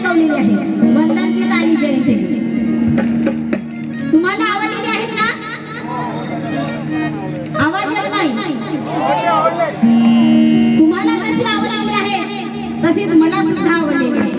ऐकवलेली आहे वंदन गीत आणि जयंती गीत. तुम्हाला आवडलेली आहेत ना? आवाज येत नाही. तुम्हाला जशी आवडलेली आहे तशीच मला सुद्धा आवडलेली आहे.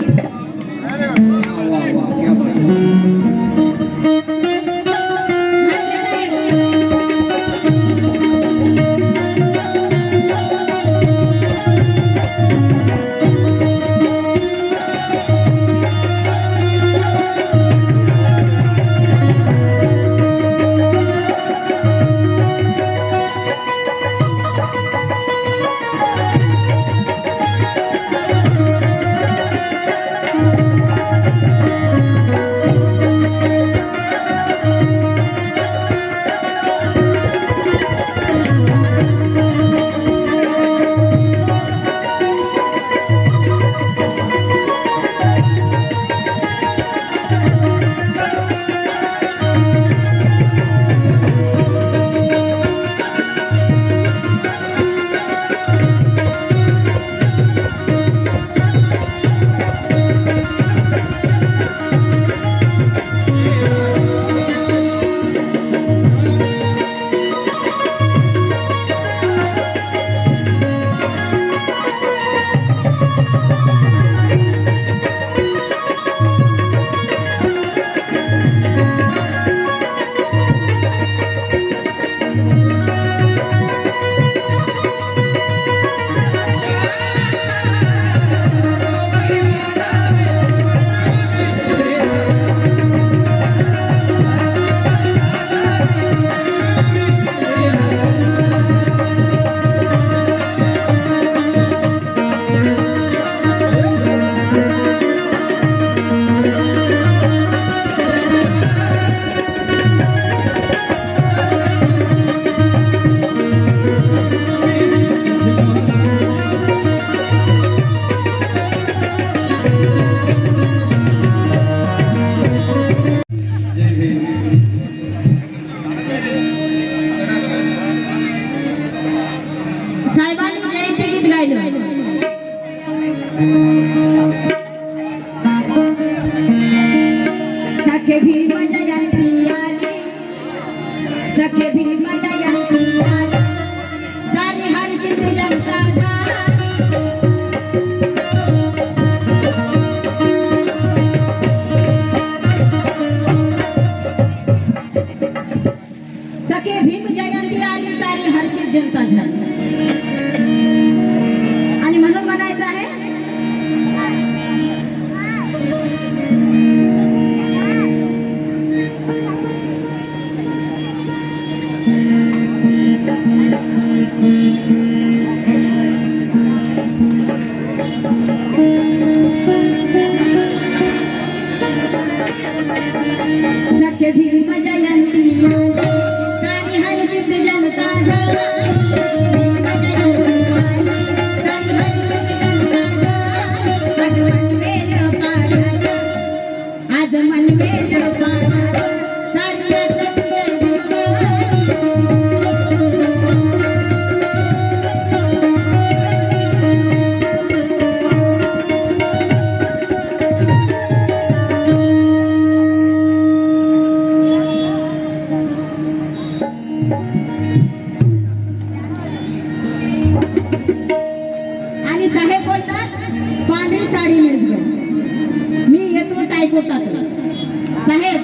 साहेबांनी जयंती गीत गायलं. सखे भीम जयंती आली, सखे भीम जयंती आली, सारी हर्षित जनता झाली. सखे भीम जयंती आली, सारी हर्षित जनता झाली. आणि म्हणून म्हणायचं आहे सखे भीम जयंती आली, सारी हर्षित जनता झाली. आज मन में पाड़ा सारी आणि साहेब बोलतात पांढरी साडी नेसलो, मी येतो टायकोटात. साहेब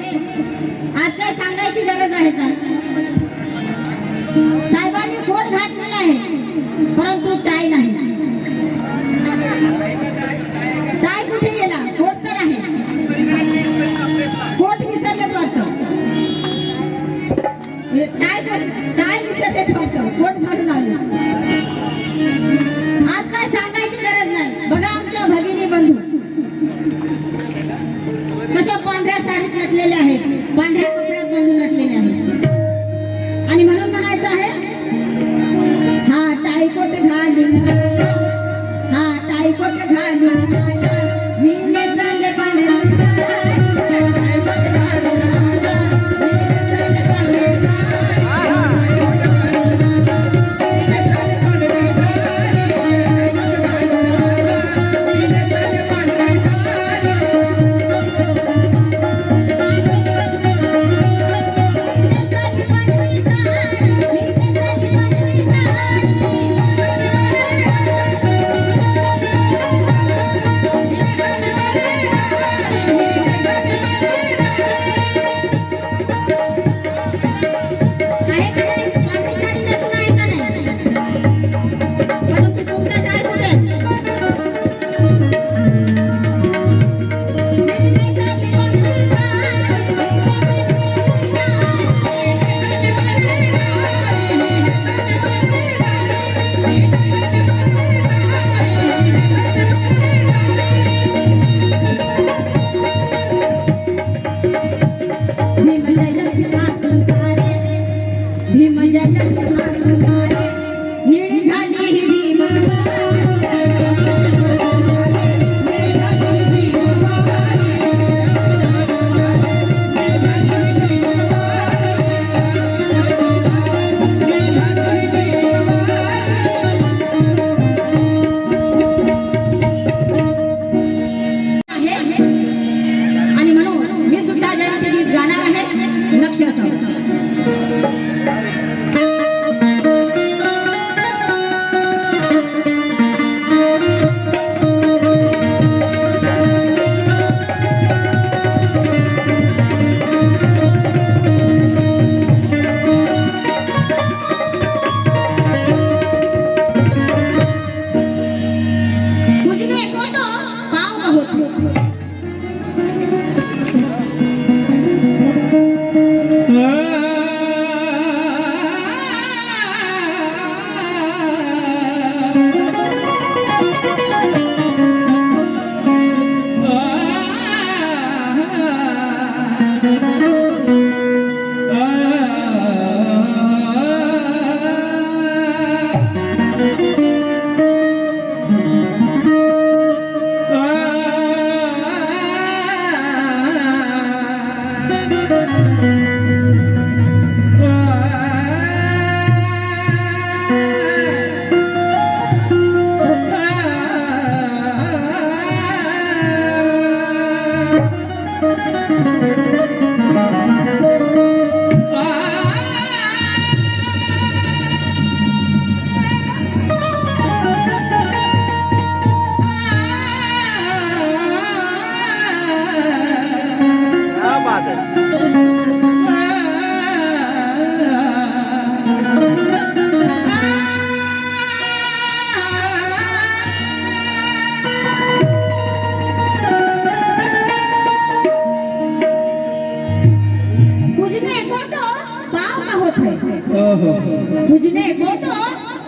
तुझने को तो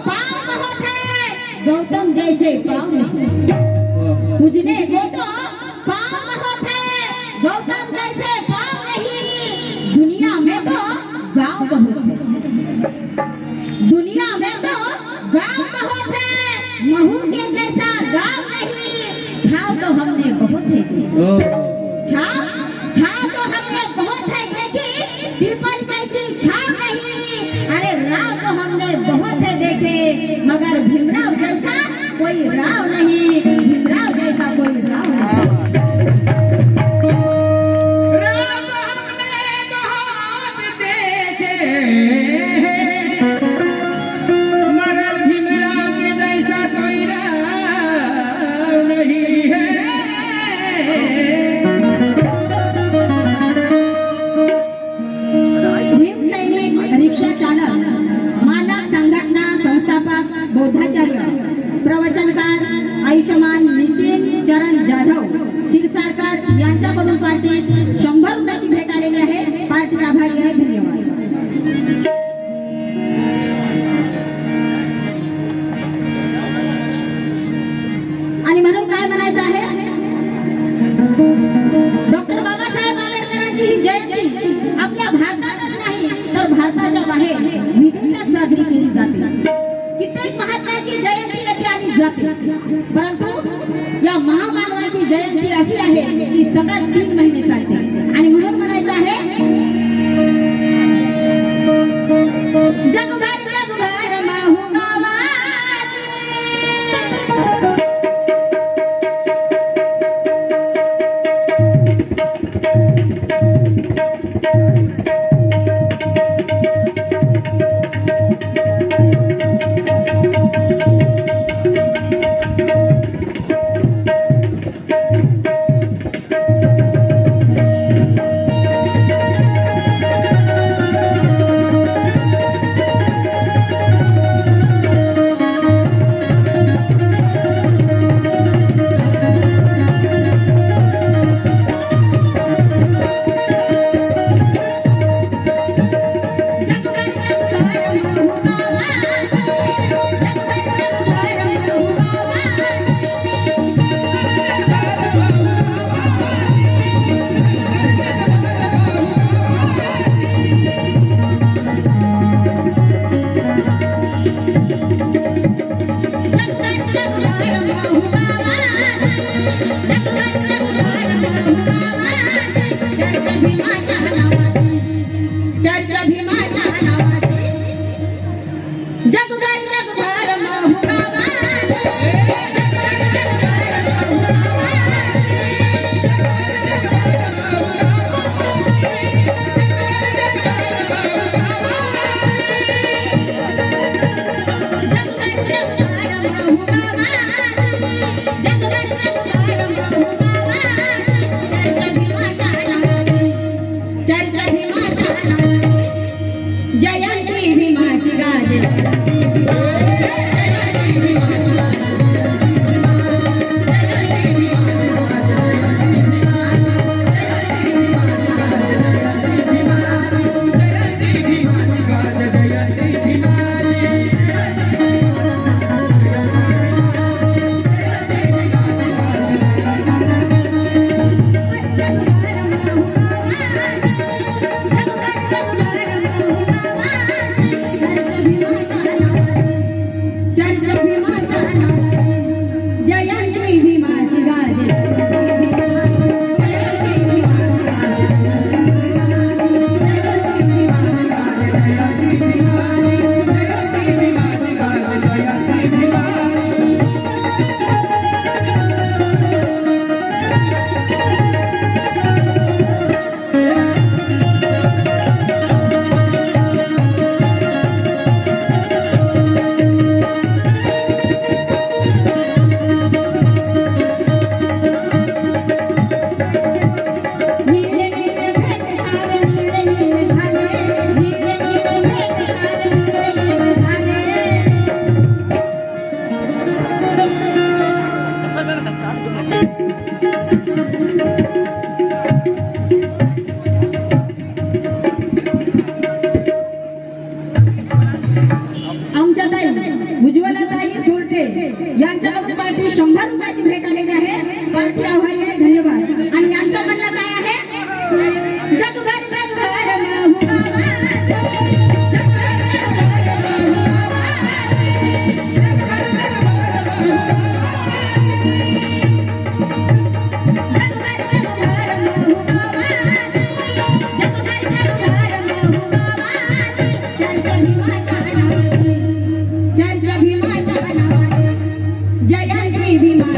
पाँव बहुत है गौतम जैसे पाँव नहीं। तुझने को तो पाँव बहुत है गौतम जैसे पाँव नहीं। दुनिया में तो गांव बहुत है, दुनिया में तो गांव बहुत है, महू के जैसा गांव नहीं। छाव तो हमने बहुत है छाव, छाव तो हमने बहुत है देखी, पीपल जैसी छाव नहीं। अरे राव तो हमने बहुत है देखे, मगर भीमराव जैसा कोई राव नहीं, भीमराव जैसा कोई राव नहीं। राम हमने बहुत देखे, मगर भीमराव के जैसा कोई राव नहीं है। भीम सैनिक, रिक्षा चालक, मालक, संघटना संस्थापक, बौद्धाचार्य, प्रवचनकार आयुष्यमान नितीन चरण जाधव सिरसारकर यांच्याकडून पार्टीस 100 रुपयाची भेट आलेली आहे। पार्टी आभारी आहे, धन्यवाद। आणि म्हणून काय म्हणायचं आहे, डॉक्टर बाबासाहेब आंबेडकरांची ही जयंती आपल्या भारतातच नाही तर भारताच्या बाहेर विदेशात साजरी केली जाते। कित्येक महात्म्याची जयंती येते आणि जाते, परंतु या महामानवाची जयंती अशी आहे की सतत 3 महिने चालते। आणि म्हणून म्हणायचं आहे, जगभर जगभर माहू गावाची, आहे धन्यवाद. आणि यांचं म्हणणं काय आहे जगभर जगभर महू आवाज, चर्चा भीमाच्या नावाची, जयंती भीमाची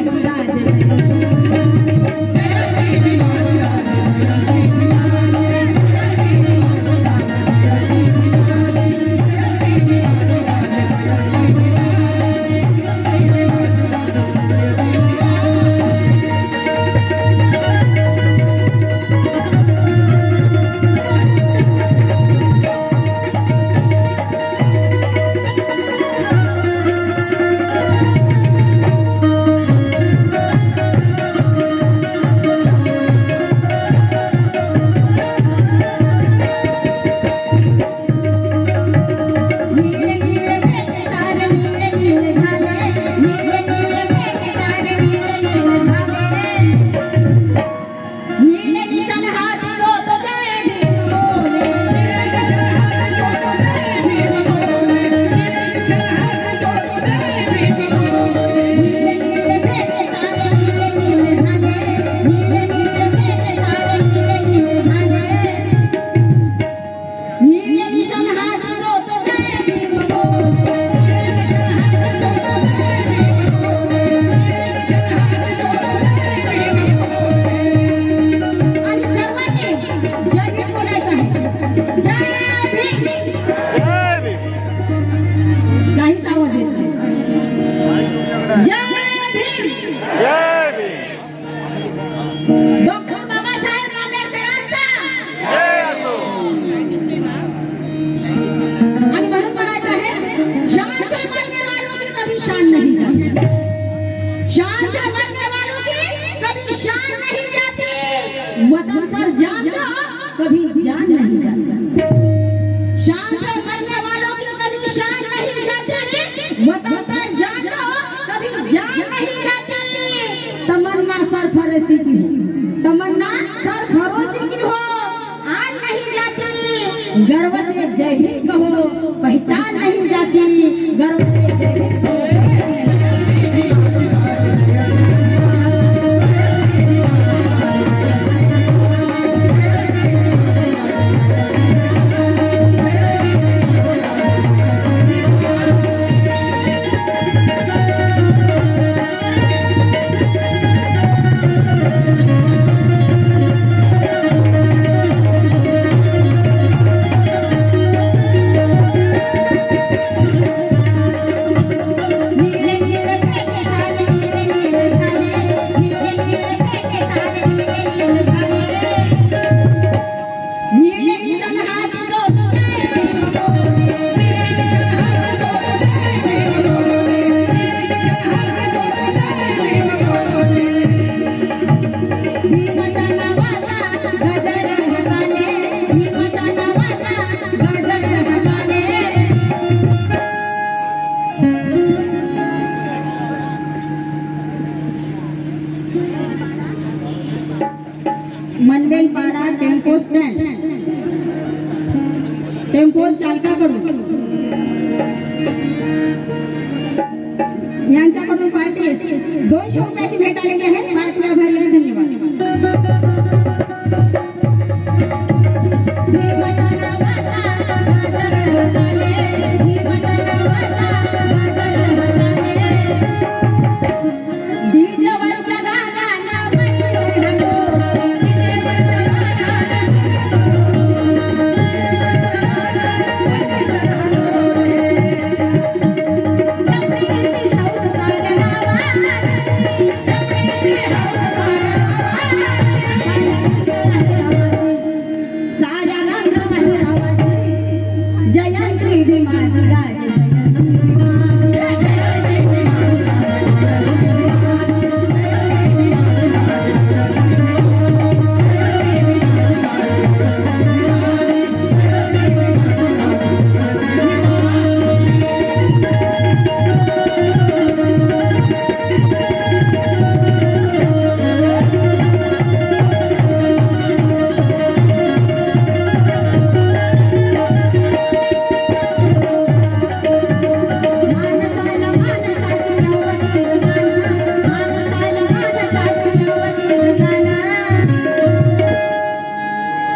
वतन पर जान दो कभी जान नहीं जाती, शान से मरने वालों की कभी शान नहीं जाती, वतन पर जान दो कभी जान नहीं जाती। तमन्ना सरफरोशी की हो, तमन्ना सरफरोशी की हो, आज नहीं जाती, गर्व से जय भीम कहो, पहचान नहीं जाती, गर्व से जय भीम कहो। मनवेलपाडा टेम्पो स्टँड, टेम्पो चालकाकडून यांच्याकडून पार्टीस 200 रुपयाची भेट आलेली आहे. भारतीय आभारी आहे, धन्यवाद.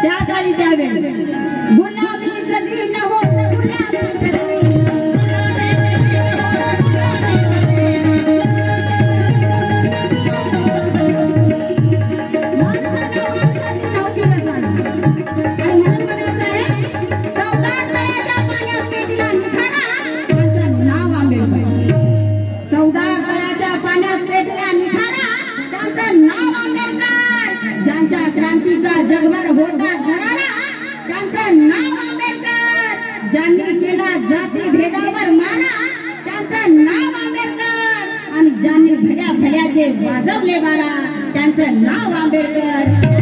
त्या काळी त्यावेळी गुलाबी जरी न होत गुलाबी माणसाला माणसाची नव्हती रचना. आणि म्हणून म्हणायचं आहे, चौदार तळ्याच्या पाण्यात पेटला निखारा, त्यांचं नाव आंबेडकर. चौदार तळ्याच्या पाण्यात पेटला निखारा, त्यांचं नाव आंबेडकर. ज्यांच्या क्रांतीचा जगभर होता दरारा, त्यांचं नाव आंबेडकर. ज्यांनी केला जाती भेदावर मारा, त्यांचं नाव आंबेडकर. आणि ज्यांनी भल्या भल्याचे वाजवले बारा, त्यांचं नाव आंबेडकर.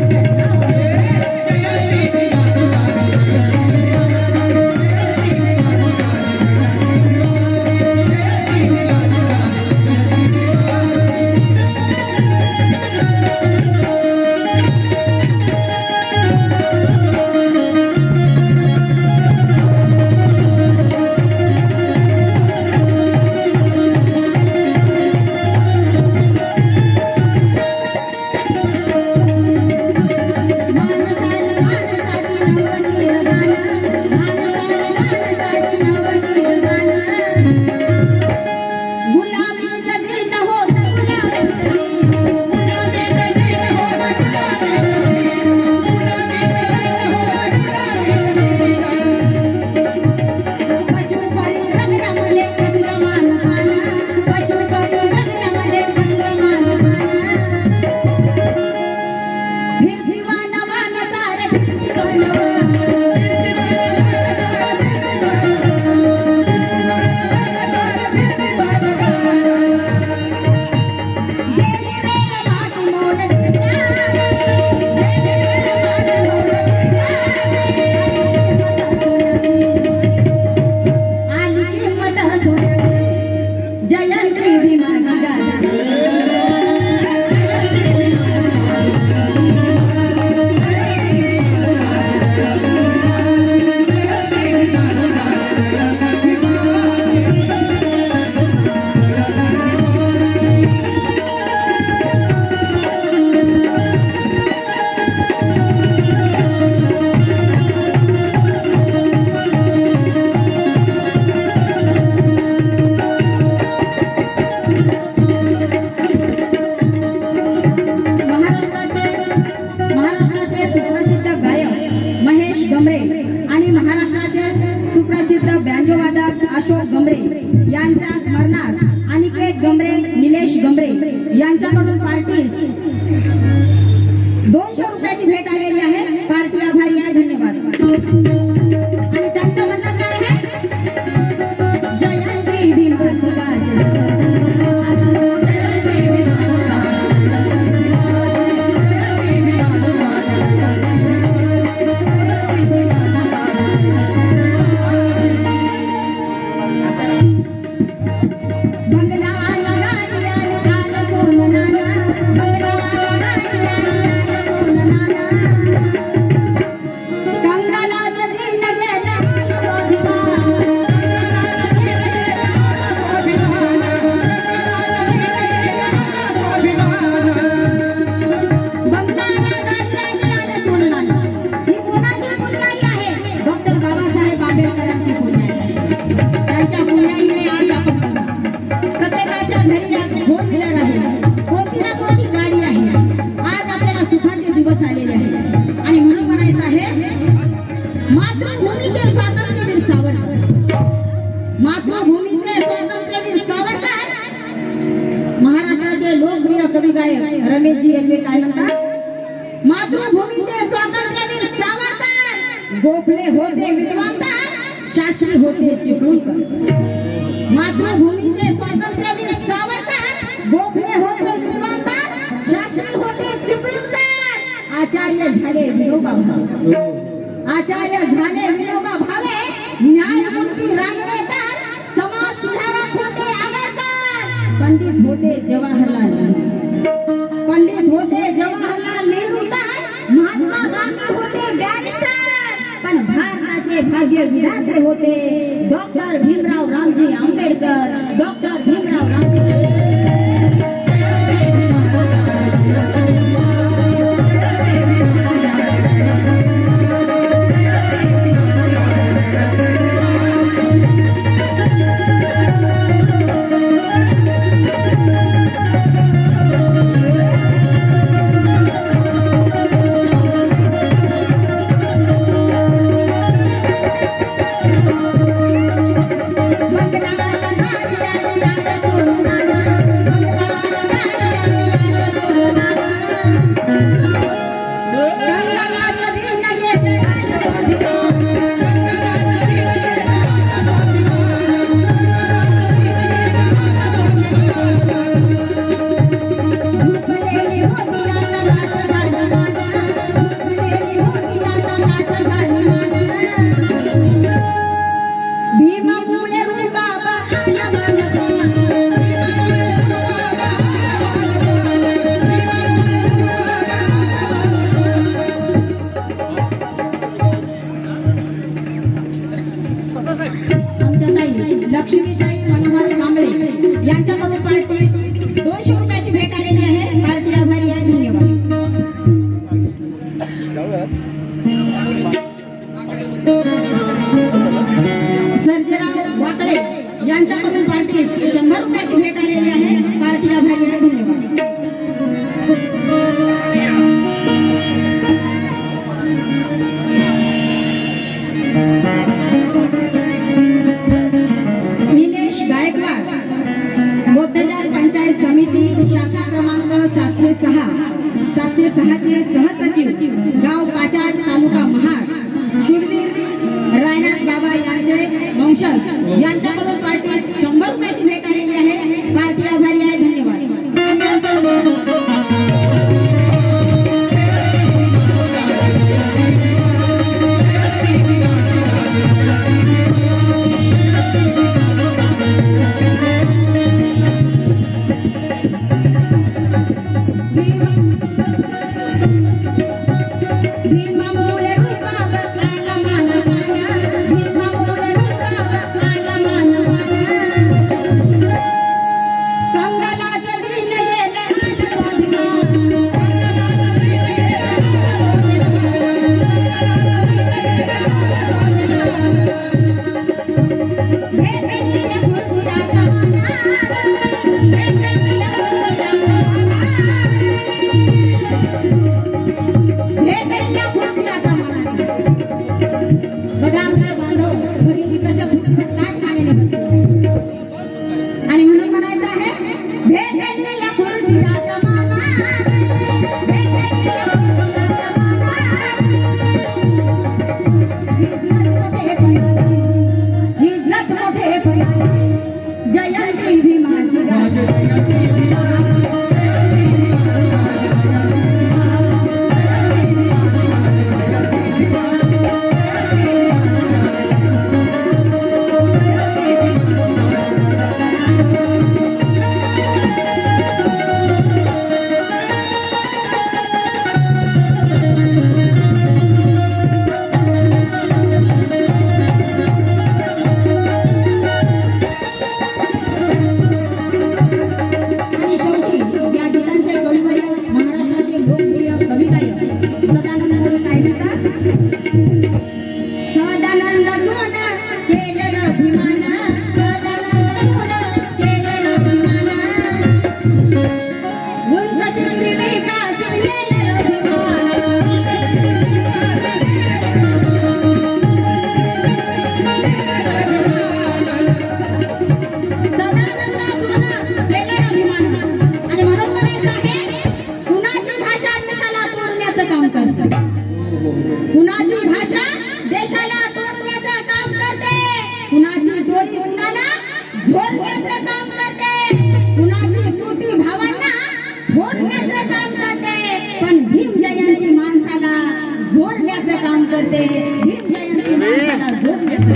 यांच्या स्मरणार्थ अनिकेत गमरे, निलेश गमरे यांच्याकडून पार्टीस 200 रुपयाची भेट आलेली आहे. पार्टी आभारी आहे, धन्यवाद. आणि त्यांचं म्हणणं काय आहे, जयंती भीमाची कवी गायक रमेशजी यांनी काय म्हणतात, मातृभूमीचे स्वातंत्र्यवीर सावरकर गोखले होते विद्वानदार, शास्त्री होते चिपळूणकर. मातृभूमीचे स्वातंत्र्यवीर सावरकर गोखले होते विद्वानदार, शास्त्री होते चिपळूणकर. आचार्य झाले विनोबा भावे, आचार्य झाले विनोबा भावे, न्यायमूर्ती रानडेकर, समाज सुधारक होते आगरकर, पंडित होते जवाहरलाल नेहरू, पंडित होते जवाहरलाल नेहरू, महात्मा गांधी होते बॅरिस्टर, पण भारताचे भाग्य विधाते होते डॉक्टर भीमराव रामजी आंबेडकर. डॉक्टर भीमराव रामजी यांच्याकडून पार्टीस 100 रुपयाची भेट आलेली आहे. पार्टी आभारी आहे. धन्यवाद. निलेश गायकवाड, बौद्धजन पंचायत समिती, शाखा क्रमांक 706 चे सहसचिव, गाव काचाट, तालुका महाड, शूरवीर रायनाथ बाबा यांचे वंशज यांच्याकडून पार्टीस 100 रुपयाची भेट आलेली आहे. पार्टी आभारी आहे. धन्यवाद. आणि यांचं आणि म्हणून म्हणायचं आहे भेटलेल्या खुर्चीला कमाना, भेटलेल्या खुर्चीला कमाना, इज्जत मोठे पयाची, जयंती भीमाची गाजी. सदानंद सोना केलं अभिमान, सदानंद सोना केलं अभिमान, उंच शिखरी विकास केलं अभिमान, सदानंद सोना केलं अभिमान. आणि म्हणून म्हणायचं आहे कुणाची भाषा देशाला तोडण्याचं काम करतं, कुणाची भाषा देशाला तोडण्याचं काम करते, कुणाची डोळी कुणाला झोडण्याचं काम करते, कुणाची कृती भावांना फोडण्याचं काम करते, पण भीम जयंती माणसाला जोडण्याचं काम करते. भीम जयंती माणसाला जोडण्याचं.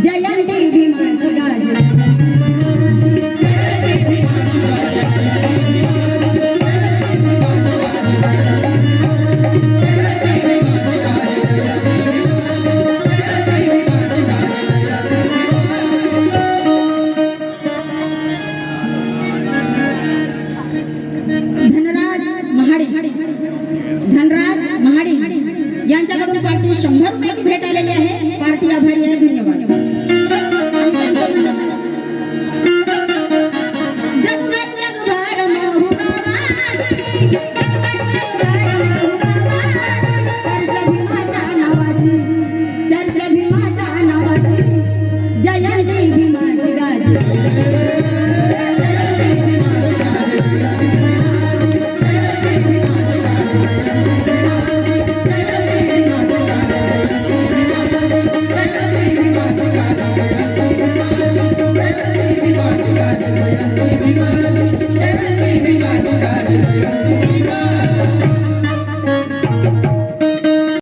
जयंती भीमाची गाजी. धनराज महाडी यांच्याकडून पार्टी 100 रुपयाची भेट आलेली आहे. पार्टी आभारी आहे. धन्यवाद. कर्ज भीमाच्या नावाची बिना